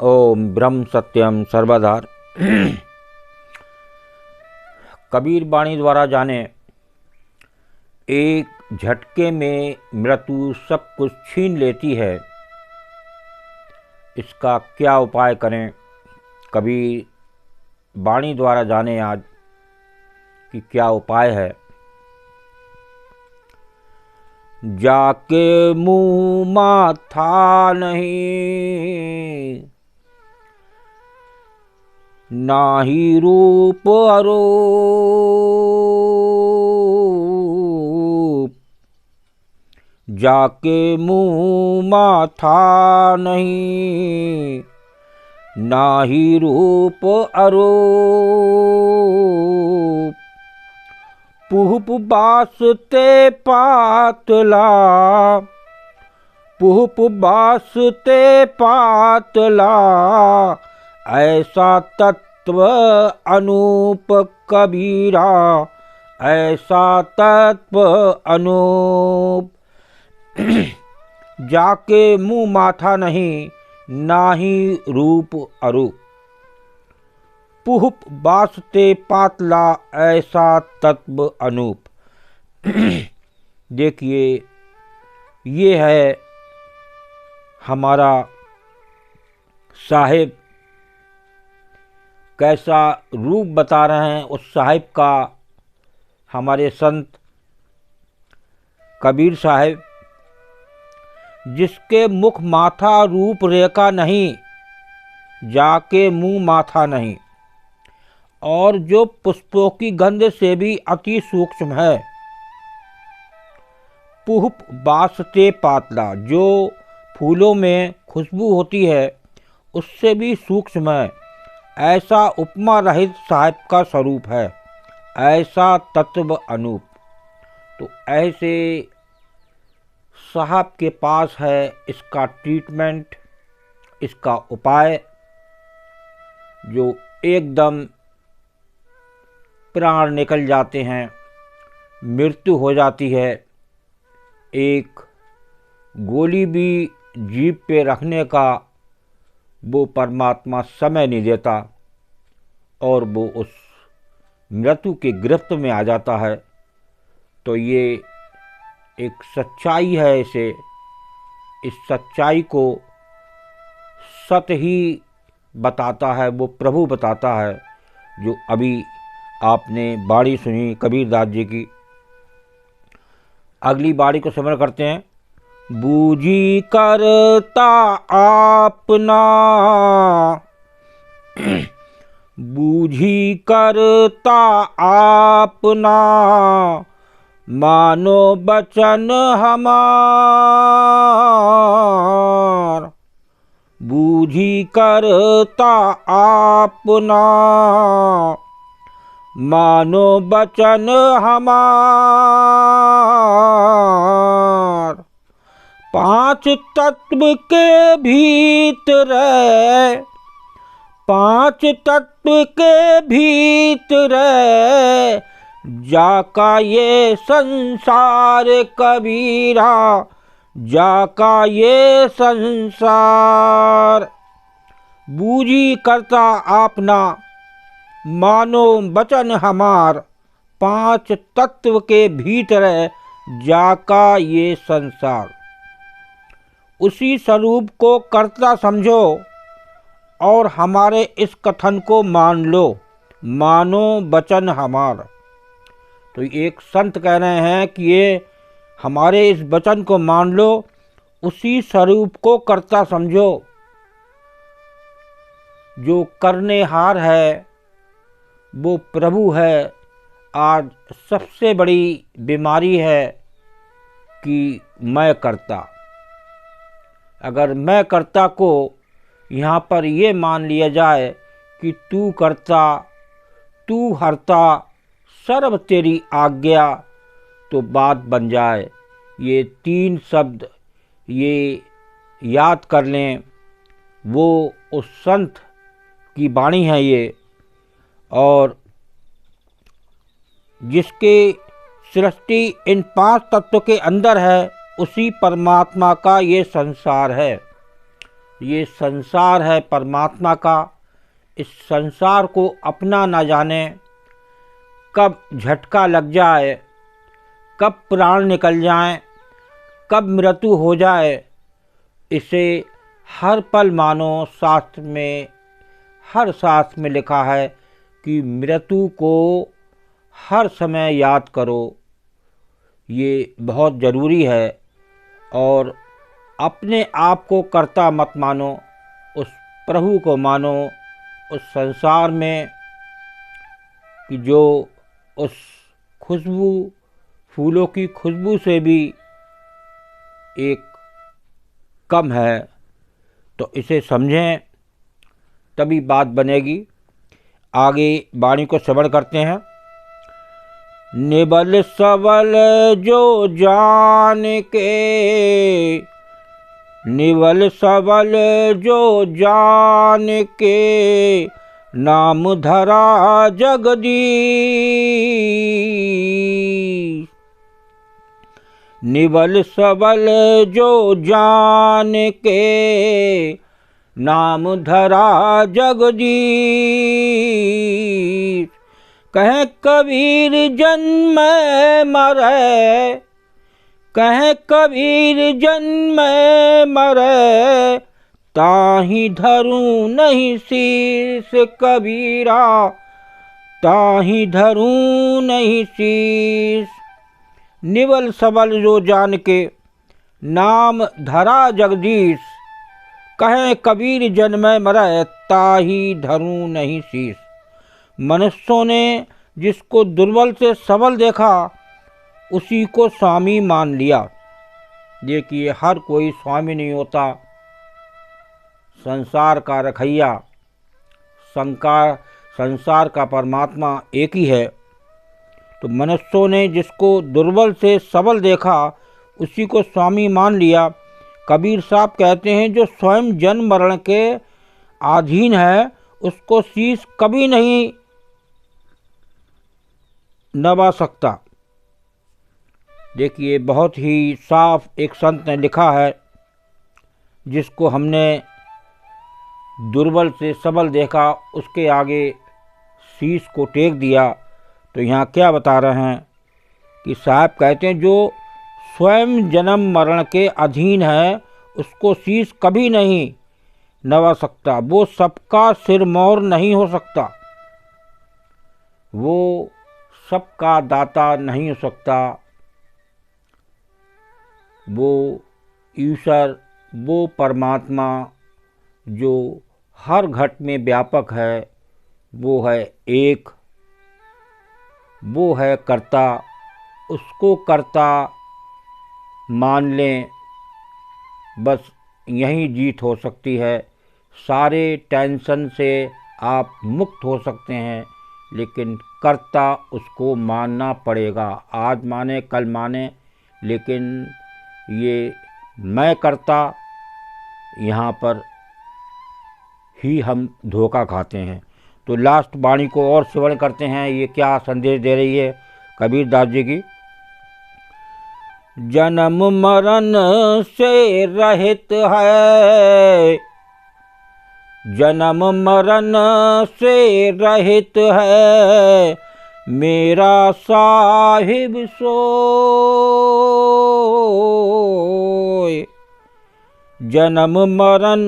ओम ब्रह्म सत्यम सर्वधार। कबीर वाणी द्वारा जाने, एक झटके में मृत्यु सब कुछ छीन लेती है। इसका क्या उपाय करें? कबीर वाणी द्वारा जाने आज कि क्या उपाय है। जाके मुँह माथा नहीं, नाही रूप अरूप। जाके मुँह माथा नहीं, नाही रूप अरूप। पुहप बासते पातला, पुहप बासते पातला। ऐसा तत्व अनूप कबीरा, ऐसा तत्व अनूप। जाके मुँह माथा नहीं, नाही रूप अरूप। पुहप बासते पातला, ऐसा तत्व अनूप। देखिए, ये है हमारा साहिब, कैसा रूप बता रहे हैं उस साहिब का। हमारे संत कबीर साहिब, जिसके मुख माथा रूप रेखा नहीं, जाके मुँह माथा नहीं, और जो पुष्पों की गंध से भी अति सूक्ष्म है। पुहप बासते पातला, जो फूलों में खुशबू होती है उससे भी सूक्ष्म है। ऐसा उपमा रहित साहिब का स्वरूप है, ऐसा तत्व अनूप। तो ऐसे साहब के पास है इसका ट्रीटमेंट, इसका उपाय, जो एकदम प्राण निकल जाते हैं, मृत्यु हो जाती है। एक गोली भी जीभ पे रखने का वो परमात्मा समय नहीं देता और वो उस मृत्यु के गिरफ्त में आ जाता है। तो ये एक सच्चाई है। इस सच्चाई को सत्य ही बताता है, वो प्रभु बताता है। जो अभी आपने बाणी सुनी कबीरदास जी की, अगली बाणी को स्मरण करते हैं। बूझी करता आपना, बूझी करता आपना। मानो बचन हमार, बूझी करता आपना। मानो बचन हमार। पांच तत्व के भीतर, पांच तत्व के भीतर, जाका ये संसार कबीरा, जाका ये संसार। बूझी करता आपना, मानो बचन हमार। पांच तत्व के भीतर जाका ये संसार। उसी स्वरूप को कर्ता समझो और हमारे इस कथन को मान लो, मानो बचन हमार। तो एक संत कह रहे हैं कि ये हमारे इस वचन को मान लो, उसी स्वरूप को कर्ता समझो। जो करनेहार है वो प्रभु है। आज सबसे बड़ी बीमारी है कि मैं करता। अगर मैं कर्ता को यहाँ पर ये मान लिया जाए कि तू करता, तू हरता, सर्व तेरी आज्ञा, तो बात बन जाए। ये तीन शब्द ये याद कर लें, वो उस संत की वाणी है ये, और जिसके सृष्टि इन पांच तत्व के अंदर है, उसी परमात्मा का ये संसार है। ये संसार है परमात्मा का। इस संसार को अपना ना जाने, कब झटका लग जाए, कब प्राण निकल जाए, कब मृत्यु हो जाए, इसे हर पल मानो। शास्त्र में, हर शास्त्र में लिखा है कि मृत्यु को हर समय याद करो। ये बहुत ज़रूरी है। और अपने आप को कर्ता मत मानो, उस प्रभु को मानो, उस संसार में कि जो उस खुशबू, फूलों की खुशबू से भी एक कम है। तो इसे समझें, तभी बात बनेगी। आगे वाणी को श्रवण करते हैं। निबल सबल जो जान के, निबल सबल जो जान के, नाम धरा जगदीश। निबल सबल जो जान के, नाम धरा जगदीश। कहें कबीर जन्म मरे, कहें कबीर जन्म मरे, ताहि धरूं नहीं शीस कबीरा, ताहि धरूं नहीं शीस। निबल सबल जो जान के, नाम धरा जगदीश। कहें कबीर जन्म मरे, ताहि धरूं नहीं शीस। मनुष्यों ने जिसको दुर्बल से सबल देखा, उसी को स्वामी मान लिया। देखिए, हर कोई स्वामी नहीं होता। संसार का रखैया, संसार का परमात्मा एक ही है। तो मनुष्यों ने जिसको दुर्बल से सबल देखा, उसी को स्वामी मान लिया। कबीर साहब कहते हैं, जो स्वयं जन्म मरण के अधीन है, उसको शीश कभी नहीं नवा सकता। देखिए, बहुत ही साफ एक संत ने लिखा है, जिसको हमने दुर्बल से सबल देखा, उसके आगे शीश को टेक दिया। तो यहाँ क्या बता रहे हैं कि साहब कहते हैं, जो स्वयं जन्म मरण के अधीन है, उसको शीश कभी नहीं नवा सकता। वो सबका सिर मोर नहीं हो सकता, वो सबका दाता नहीं हो सकता। वो ईश्वर, वो परमात्मा जो हर घट में व्यापक है, वो है एक, वो है कर्ता। उसको कर्ता मान लें, बस यही जीत हो सकती है। सारे टेंशन से आप मुक्त हो सकते हैं, लेकिन कर्ता उसको मानना पड़ेगा। आज माने कल माने, लेकिन ये मैं कर्ता, यहाँ पर ही हम धोखा खाते हैं। तो लास्ट वाणी को और श्रवण करते हैं, ये क्या संदेश दे रही है कबीर दास जी की। जन्म मरण से रहित है, जन्म मरण से रहित है, मेरा साहिब सोय। जन्म मरण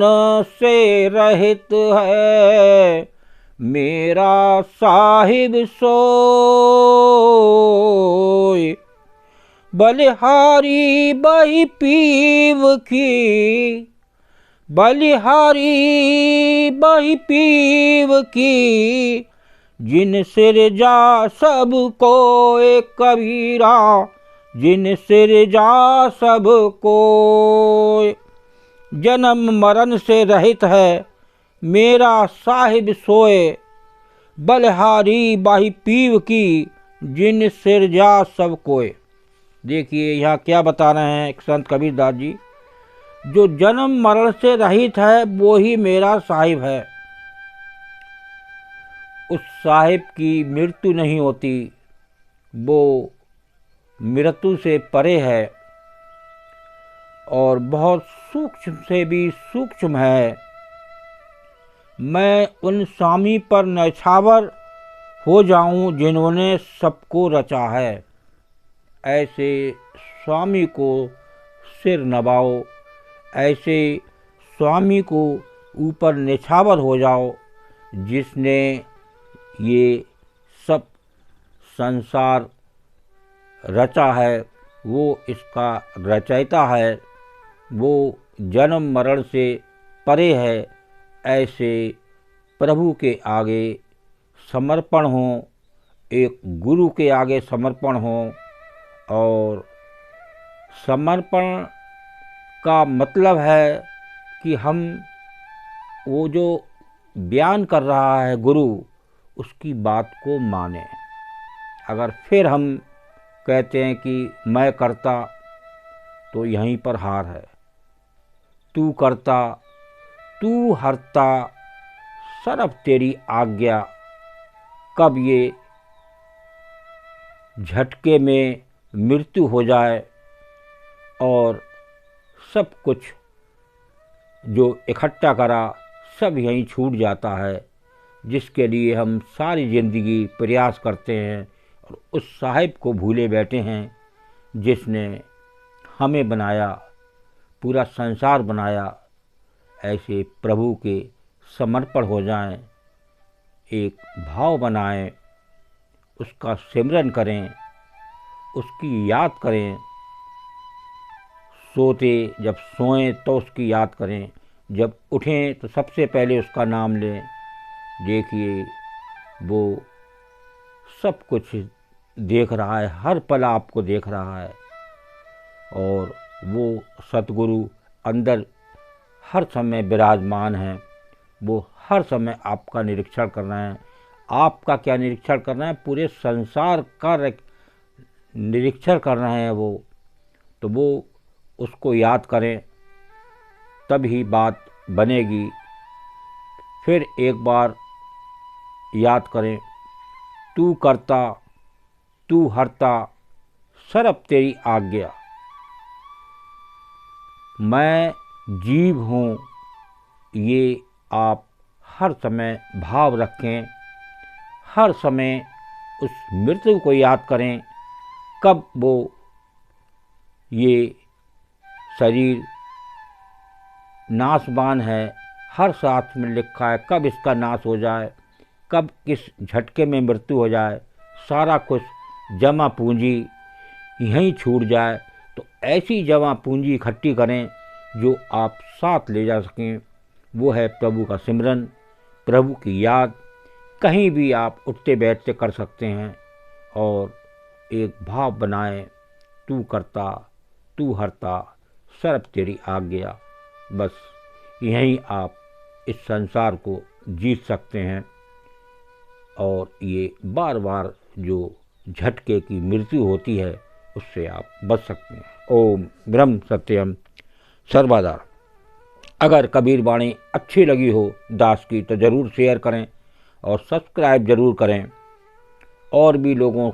से रहित है, मेरा साहिब सोय। बलिहारी बही पीव की, बलिहारी बही पीव की, जिन सिरजा सब कोय कबीरा, जिन सिरजा सब कोय। जन्म मरण से रहित है, मेरा साहिब सोए। बलिहारी बाही पीव की, जिन सिरजा सब कोय। देखिए, यहाँ क्या बता रहे हैं एक संत कबीर दास जी, जो जन्म मरण से रहित है, वो ही मेरा साहिब है। उस साहिब की मृत्यु नहीं होती, वो मृत्यु से परे है। और बहुत सूक्ष्म से भी सूक्ष्म है। मैं उन स्वामी पर न्यौछावर हो जाऊं जिन्होंने सबको रचा है। ऐसे स्वामी को सिर नवाओ, ऐसे स्वामी को ऊपर निछावर हो जाओ जिसने ये सब संसार रचा है, वो इसका रचयिता है, वो जन्म मरण से परे है। ऐसे प्रभु के आगे समर्पण हो, एक गुरु के आगे समर्पण हो। और समर्पण का मतलब है कि हम वो जो बयान कर रहा है गुरु, उसकी बात को माने। अगर फिर हम कहते हैं कि मैं करता, तो यहीं पर हार है। तू करता, तू हरता, सरब तेरी आज्ञा। कब ये झटके में मृत्यु हो जाए और सब कुछ जो इकट्ठा करा सब यहीं छूट जाता है, जिसके लिए हम सारी ज़िंदगी प्रयास करते हैं और उस साहिब को भूले बैठे हैं जिसने हमें बनाया, पूरा संसार बनाया। ऐसे प्रभु के समर्पण हो जाएं, एक भाव बनाएं, उसका सिमरन करें, उसकी याद करें। सोते जब सोएं तो उसकी याद करें, जब उठें तो सबसे पहले उसका नाम लें। देखिए वो सब कुछ देख रहा है, हर पल आपको देख रहा है। और वो सतगुरु अंदर हर समय विराजमान है। वो हर समय आपका निरीक्षण कर रहे हैं। आपका क्या निरीक्षण कर रहे हैं, पूरे संसार का निरीक्षण कर रहे हैं वो। तो वो उसको याद करें, तभी बात बनेगी। फिर एक बार याद करें, तू करता, तू हरता, सरब तेरी आज्ञा। मैं जीव हूँ, ये आप हर समय भाव रखें। हर समय उस मृत्यु को याद करें, कब वो ये शरीर नाशवान है। हर शास्त्र में लिखा है कब इसका नाश हो जाए, कब किस झटके में मृत्यु हो जाए, सारा कुछ जमा पूंजी यहीं छूट जाए। तो ऐसी जमा पूंजी इकट्ठी करें जो आप साथ ले जा सकें। वो है प्रभु का सिमरन, प्रभु की याद। कहीं भी आप उठते बैठते कर सकते हैं और एक भाव बनाएं, तू करता, तू हरता, सरब तेरी आज्ञा। बस यहीं आप इस संसार को जीत सकते हैं और ये बार बार जो झटके की मृत्यु होती है उससे आप बच सकते हैं। ओम ब्रह्म सत्यम सर्वदा। अगर कबीर वाणी अच्छी लगी हो दास की तो ज़रूर शेयर करें और सब्सक्राइब ज़रूर करें। और भी लोगों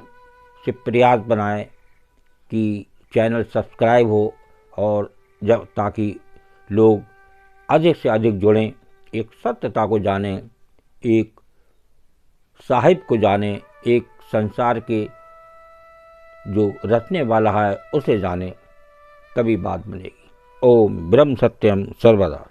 से प्रयास बनाएं कि चैनल सब्सक्राइब हो और जब ताकि लोग अधिक से अधिक जुड़ें, एक सत्यता को जानें, एक साहिब को जानें, एक संसार के जो रचने वाला है उसे जानें, तभी बात बनेगी। ओम ब्रह्म सत्यम सर्वदा।